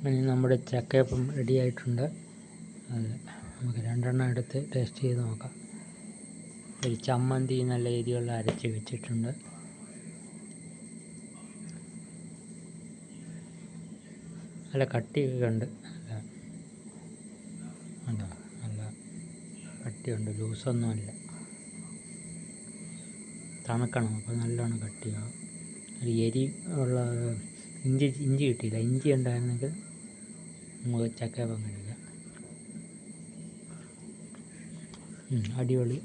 ഇനി നമ്മുടെ ചക്കയപ്പം റെഡി ആയിട്ടുണ്ട്. അത് നമുക്ക് 2 എടുത്ത് ടേസ്റ്റ് ചെയ്ത് നോക്കാം. ഒരു ചമ്മന്തി നല്ല രീതിയുള്ള അരച്ച് വെച്ചിട്ടുണ്ട്. നല്ല കട്ടിയൊക്കെ ഉണ്ട്. നല്ല കട്ടിയുണ്ട്, ലൂസൊന്നുമല്ല. തണുക്കണം, അപ്പോൾ നല്ലോണം കട്ടിയാവും. ഒരു എരി ഉള്ള ഇഞ്ചി കിട്ടിയില്ല. ഇഞ്ചി ഉണ്ടായിരുന്നെങ്കിൽ നമുക്ക് ചക്കയപ്പം കഴിക്കാം. അടിപൊളി.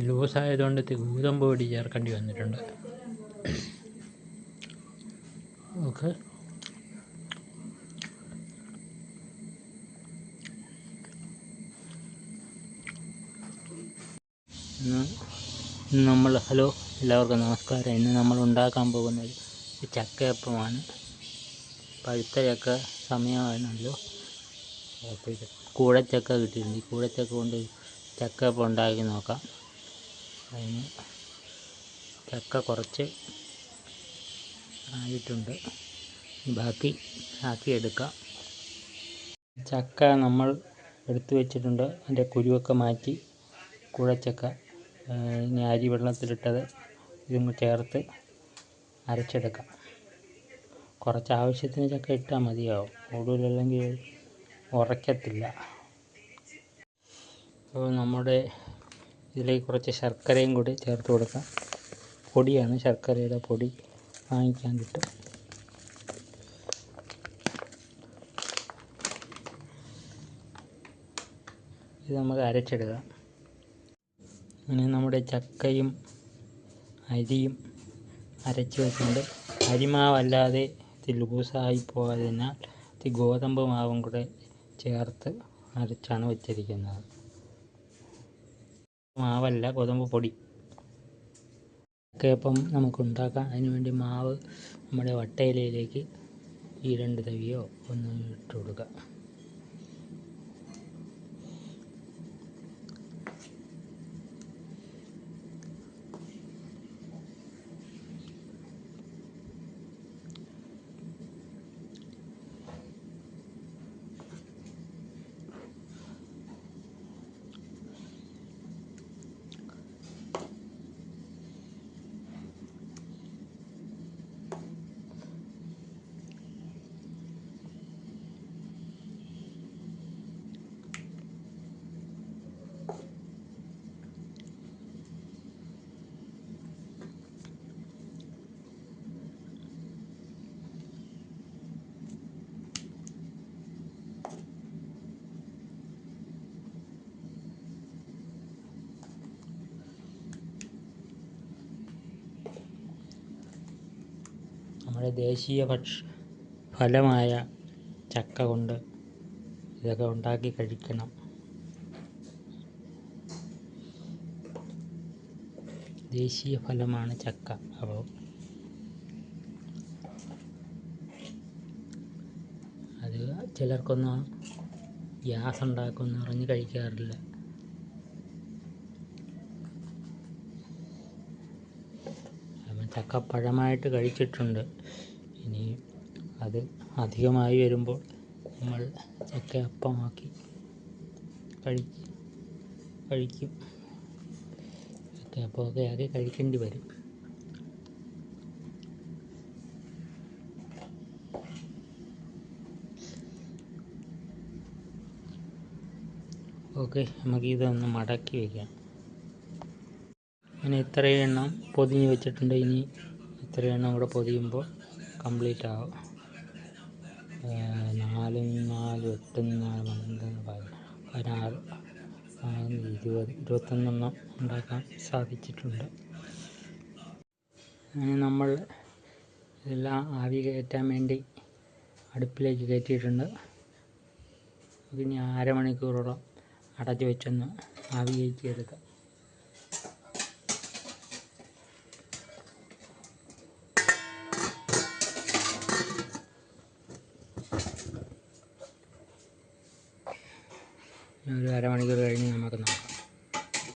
ലൂസായതുകൊണ്ട് ഗോതമ്പ് പൊടി ചേർക്കേണ്ടി വന്നിട്ടുണ്ട്. ഓക്കെ, ഹലോ, എല്ലാവർക്കും നമസ്കാരം. ഇന്ന് നമ്മൾ ഉണ്ടാക്കാൻ പോകുന്നത് ചക്കയപ്പമാണ്. പഴുത്ത ചക്ക സമയമാണല്ലോ, അപ്പോൾ കൂഴച്ചക്ക കിട്ടിയിട്ടുണ്ട്. ഈ കൂഴച്ചക്ക കൊണ്ട് ചക്കയപ്പം ഉണ്ടാക്കി നോക്കാം. അതിന് ചക്ക കുറച്ച് ആയിട്ടുണ്ട്, ബാക്കി ആക്കിയെടുക്കാം. ചക്ക നമ്മൾ എടുത്തു വെച്ചിട്ടുണ്ട്. അതിൻ്റെ കുരുവൊക്കെ മാറ്റി കുഴച്ചക്ക ഇനി അരി വെള്ളത്തിലിട്ടത് ഇതും ചേർത്ത് അരച്ചെടുക്കാം. കുറച്ച് ആവശ്യത്തിന് ചക്ക ഇട്ടാൽ മതിയാവും, കൂടുതലല്ലെങ്കിൽ ഉറയ്ക്കത്തില്ല. അപ്പോൾ നമ്മുടെ ഇതിലേക്ക് കുറച്ച് ശർക്കരയും കൂടി ചേർത്ത് കൊടുക്കാം. പൊടിയാണ്, ശർക്കരയുടെ പൊടി വാങ്ങിക്കാൻ കിട്ടും. ഇത് നമുക്ക് അരച്ചെടുക്കാം. അങ്ങനെ നമ്മുടെ ചക്കയും അരിയും അരച്ച് വെച്ചിട്ടുണ്ട്. അരിമാവല്ലാതെ ഇത് ലൂസായി പോയതിനാൽ ഇത് ഗോതമ്പ് മാവും കൂടെ ചേർത്ത് അരച്ചാണ് വെച്ചിരിക്കുന്നത്. മാവല്ല, ഗോതമ്പ് പൊടി. ചക്കയപ്പം നമുക്കുണ്ടാക്കാം. അതിനുവേണ്ടി മാവ് നമ്മുടെ വട്ടയിലയിലേക്ക് ഈ 2 തവിയോ ഒന്ന് ഇട്ട് കൊടുക്കുക. നമ്മുടെ ദേശീയ ഫലമായ ചക്ക കൊണ്ട് ഇതൊക്കെ ഉണ്ടാക്കി കഴിക്കണം. ദേശീയ ഫലമാണ് ചക്ക. അപ്പോൾ അത് ചിലർക്കൊന്നും ഗ്യാസ് ഉണ്ടാക്കുമെന്ന് പറഞ്ഞ് കഴിക്കാറില്ല. ചക്ക പഴമായിട്ട് കഴിച്ചിട്ടുണ്ട്. ഇനി അത് അധികമായി വരുമ്പോൾ നമ്മൾ ചക്ക അപ്പമാക്കി കഴിക്കും. ചക്കയപ്പമൊക്കെ ആക്കി കഴിക്കേണ്ടി വരും. ഓക്കെ, നമുക്കിതൊന്ന് മടക്കി വയ്ക്കാം. ഇനി ഇത്രയും എണ്ണം പൊതിഞ്ഞ് വെച്ചിട്ടുണ്ട്. ഇനി ഇത്രയും എണ്ണം കൂടെ പൊതിയുമ്പോൾ കംപ്ലീറ്റ് ആവും. 4 4 8 4 16 20 21 ഉണ്ടാക്കാൻ സാധിച്ചിട്ടുണ്ട്. അങ്ങനെ നമ്മൾ ഇതെല്ലാം ആവി കയറ്റാൻ വേണ്ടി അടുപ്പിലേക്ക് കയറ്റിയിട്ടുണ്ട്. ഇനി അരമണിക്കൂറോളം അടച്ചു വെച്ചൊന്ന് ആവി കയറ്റിയെടുക്കാം. ഒരു അരമണിക്കൂർ